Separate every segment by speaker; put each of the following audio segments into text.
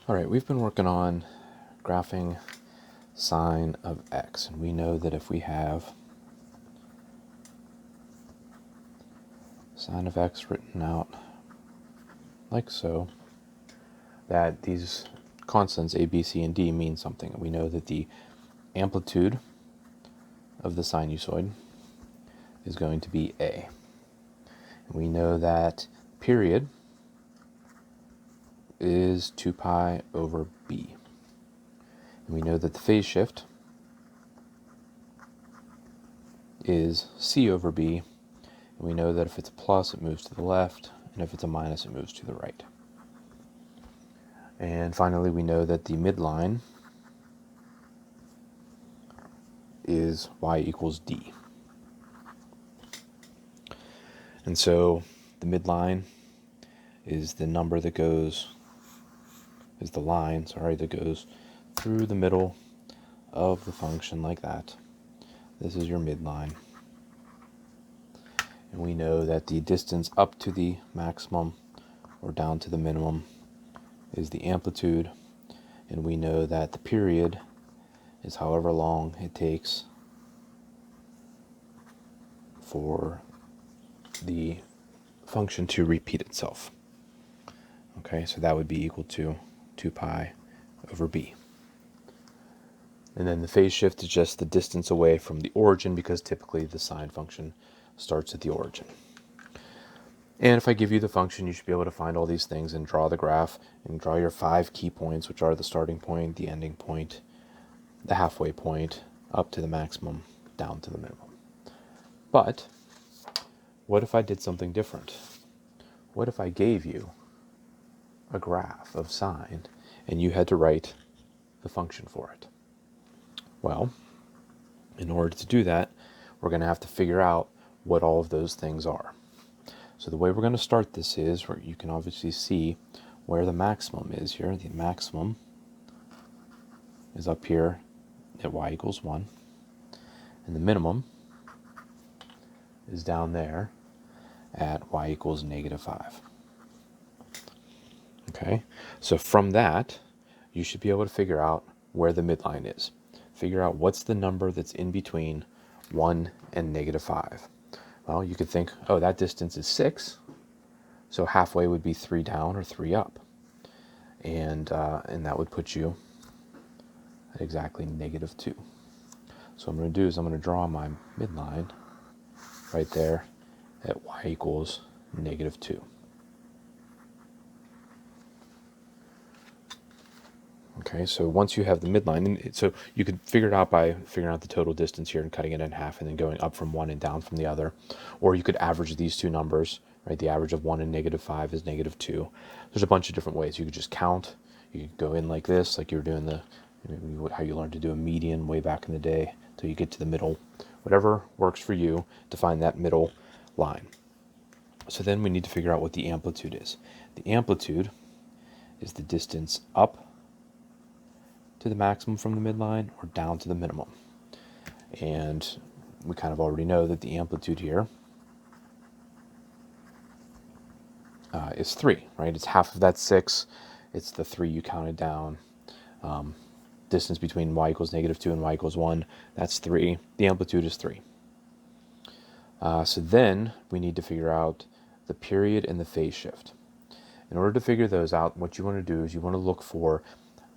Speaker 1: All right, we've been working on graphing sine of x, and we know that if we have sine of x written out like so, that these constants a, b, c, and d mean something. And we know that the amplitude of the sinusoid is going to be a. And we know that period is 2 pi over b. And we know that the phase shift is c over b. And we know that if it's a plus, it moves to the left, and if it's a minus, it moves to the right. And finally, we know that the midline is y equals d. And so the midline is the number that goes, is the line, that goes through the middle of the function like that. This is your midline. And we know that the distance up to the maximum or down to the minimum is the amplitude. And we know that the period is however long it takes for the function to repeat itself. Okay, so that would be equal to 2 pi over b. And then the phase shift is just the distance away from the origin, because typically the sine function starts at the origin. And if I give you the function, you should be able to find all these things and draw the graph and draw your 5 key points, which are the starting point, the ending point, the halfway point, up to the maximum, down to the minimum. But what if I did something different? What if I gave you a graph of sine and you had to write the function for it? Well, in order to do that, we're going to have to figure out what all of those things are. So the way we're going to start this is where you can obviously see where the maximum is here. The maximum is up here at y equals 1, and the minimum is down there at y equals negative 5. Okay, so from that, you should be able to figure out where the midline is. Figure out what's the number that's in between 1 and negative 5. Well, you could think, oh, that distance is 6, so halfway would be 3 down or 3 up. And that would put you at exactly negative 2. So what I'm going to do is I'm going to draw my midline right there at y equals negative 2. Okay, so once you have the midline, and so you could figure it out by figuring out the total distance here and cutting it in half and then going up from one and down from the other. Or you could average these two numbers, right? The average of 1 and negative 5 is negative 2. There's a bunch of different ways. You could just count. You could go in like this, like you were doing how you learned to do a median way back in the day, till you get to the middle. Whatever works for you to find that middle line. So then we need to figure out what the amplitude is. The amplitude is the distance up to the maximum from the midline or down to the minimum. And we kind of already know that the amplitude here is 3, right? It's half of that 6. It's the 3 you counted down. Distance between y equals negative 2 and y equals 1, that's 3. The amplitude is 3. So then we need to figure out the period and the phase shift. In order to figure those out, what you want to do is you want to look for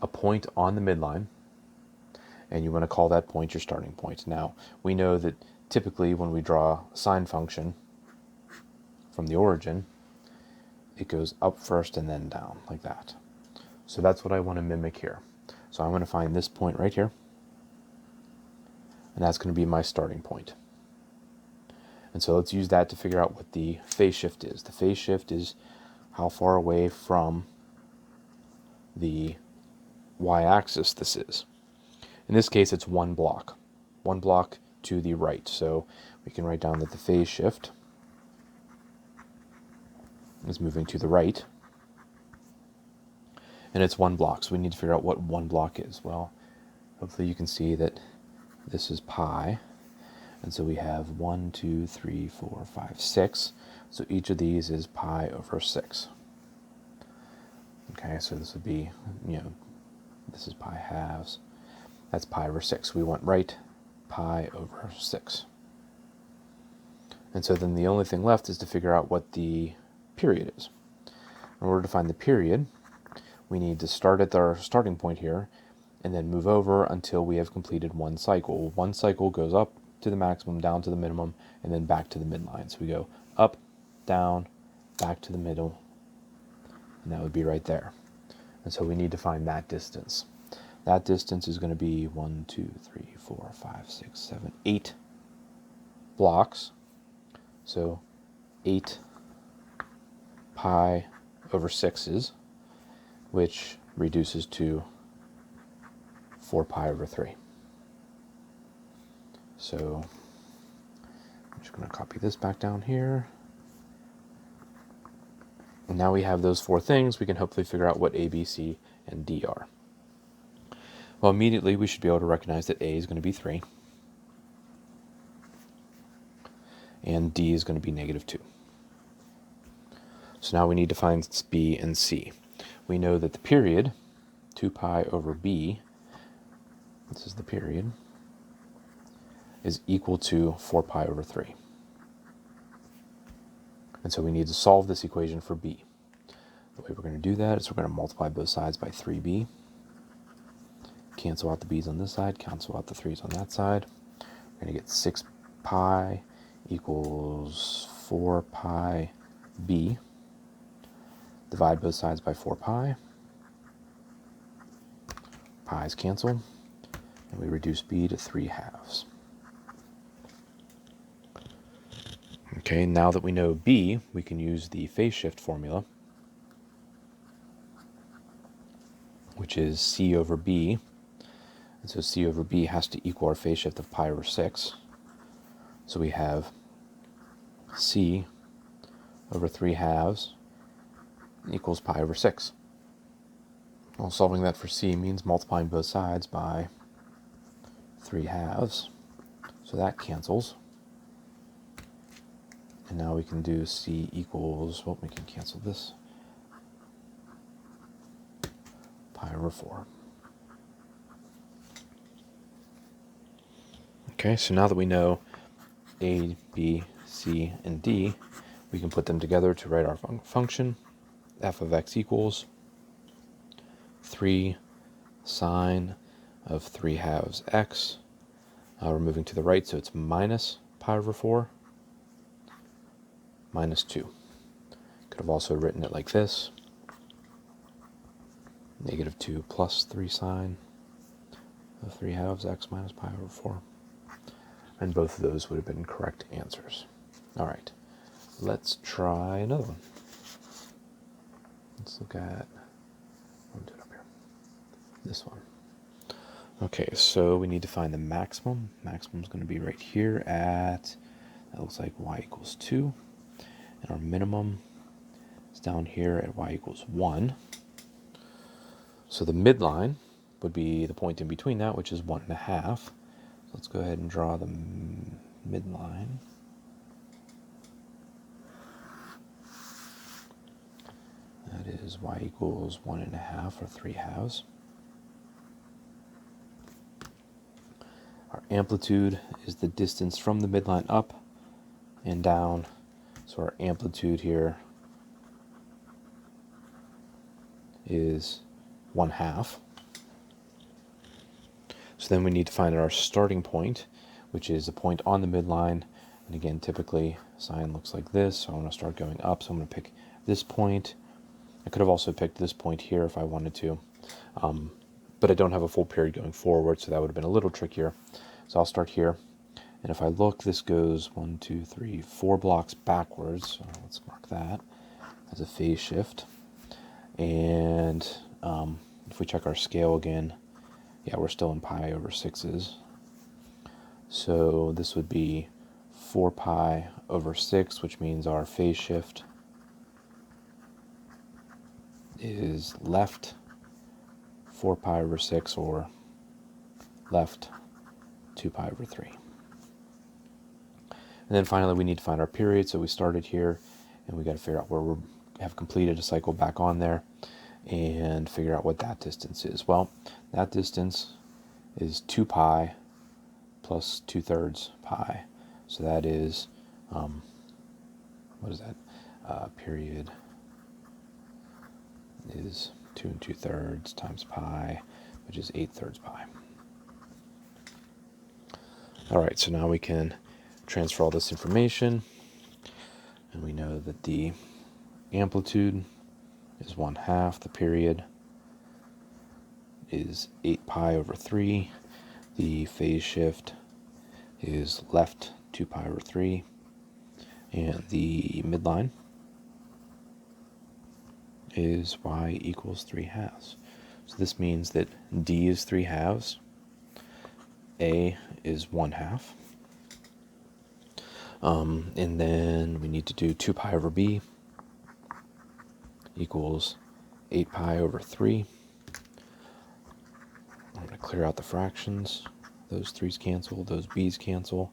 Speaker 1: a point on the midline, and you want to call that point your starting point. Now, we know that typically when we draw a sine function from the origin, it goes up first and then down, like that. So that's what I want to mimic here. So I'm going to find this point right here, and that's going to be my starting point. And so let's use that to figure out what the phase shift is. The phase shift is how far away from the y-axis this is. In this case, it's 1 block. 1 block to the right. So we can write down that the phase shift is moving to the right. And it's 1 block, so we need to figure out what 1 block is. Well, hopefully you can see that this is pi. And so we have 1, 2, 3, 4, 5, 6. So each of these is pi over 6. Okay, so this would be, this is pi halves. That's pi over 6. We want right pi over 6. And so then the only thing left is to figure out what the period is. In order to find the period, we need to start at our starting point here and then move over until we have completed one cycle. One cycle goes up to the maximum, down to the minimum, and then back to the midline. So we go up, down, back to the middle, and that would be right there. And so we need to find that distance. That distance is going to be 1, 2, 3, 4, 5, 6, 7, 8 blocks. So 8 pi over 6's, which reduces to 4 pi over 3. So I'm just going to copy this back down here. And now we have those 4 things. We can hopefully figure out what A, B, C, and D are. Well, immediately we should be able to recognize that A is going to be 3. And D is going to be -2. So now we need to find B and C. We know that the period, 2 pi over B, this is the period, is equal to 4 pi over 3. And so we need to solve this equation for B. The way we're going to do that is we're going to multiply both sides by 3b. Cancel out the b's on this side, cancel out the 3's on that side. We're going to get 6 pi equals 4 pi b. Divide both sides by 4 pi. Pi's cancel, and we reduce b to 3 halves. Okay, now that we know b, we can use the phase shift formula, which is c over b. And so c over b has to equal our phase shift of pi over 6. So we have c over 3 halves equals pi over 6. Well, solving that for c means multiplying both sides by 3 halves. So that cancels. And now we can do c equals, well, we can cancel this, pi over 4. Okay, so now that we know A, B, C, and D, we can put them together to write our function. F of x equals 3 sine of 3 halves x. We're moving to the right, so it's minus pi over 4 minus 2. Could have also written it like this. -2 plus 3 sine of 3 halves x minus pi over 4. And both of those would have been correct answers. All right, let's try another one. Let's look at, I'll do it up here, this one. Okay, so we need to find the maximum. Maximum is going to be right here at, that looks like y equals 2. And our minimum is down here at y equals 1. So the midline would be the point in between that, which is 1.5. So let's go ahead and draw the midline. That is y equals 1.5 or 3 halves. Our amplitude is the distance from the midline up and down. So our amplitude here is 1/2. So then we need to find our starting point, which is a point on the midline. And again, typically sine looks like this. So I want to start going up. So I'm going to pick this point. I could have also picked this point here if I wanted to. But I don't have a full period going forward, so that would have been a little trickier. So I'll start here. And if I look, this goes 1, 2, 3, 4 blocks backwards. So let's mark that as a phase shift. And if we check our scale again, yeah, we're still in pi over 6's. So this would be 4 pi over 6, which means our phase shift is left 4 pi over 6, or left 2 pi over 3. And then finally we need to find our period. So we started here and we got to figure out where we have completed a cycle back on there. and figure out what that distance is. Well, that distance is 2 pi plus 2/3 pi. So that is, what is that? Period is 2 2/3 times pi, which is 8/3 pi. All right, so now we can transfer all this information, and we know that the amplitude is 1/2, the period is 8 pi over 3, the phase shift is left 2 pi over 3, and the midline is y equals 3/2. So this means that D is 3/2, A is 1/2, and then we need to do 2 pi over B equals 8 pi over 3. I'm going to clear out the fractions. Those 3's cancel, those B's cancel.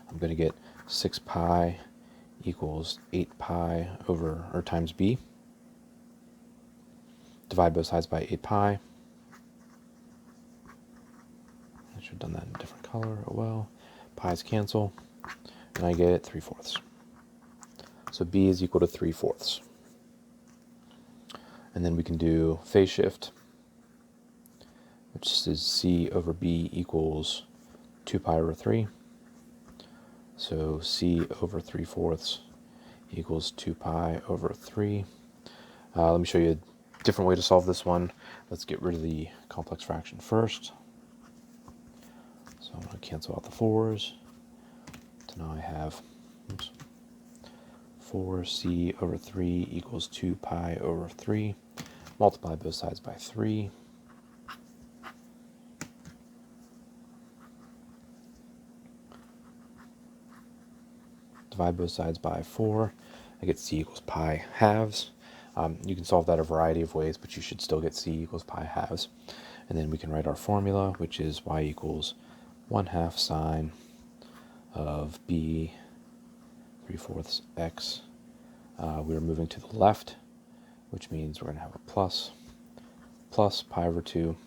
Speaker 1: I'm going to get 6 pi equals 8 pi over, or times B. Divide both sides by 8 pi. I should have done that in a different color. Oh well. Pi's cancel. And I get 3/4. So B is equal to 3/4. And then we can do phase shift, which is C over B equals 2 pi over 3. So C over 3/4 equals 2 pi over 3. Let me show you a different way to solve this one. Let's get rid of the complex fraction first. So I'm going to cancel out the 4's. So now I have 4C over 3 equals 2 pi over 3. Multiply both sides by 3. Divide both sides by 4. I get C equals pi halves. You can solve that a variety of ways, but you should still get C equals pi halves. And then we can write our formula, which is y equals 1/2 sine of B 3/4 x. We're moving to the left, which means we're going to have a plus pi over 2,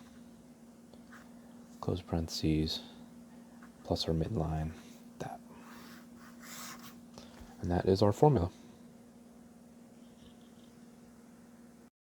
Speaker 1: close parentheses, plus our midline, that. And that is our formula.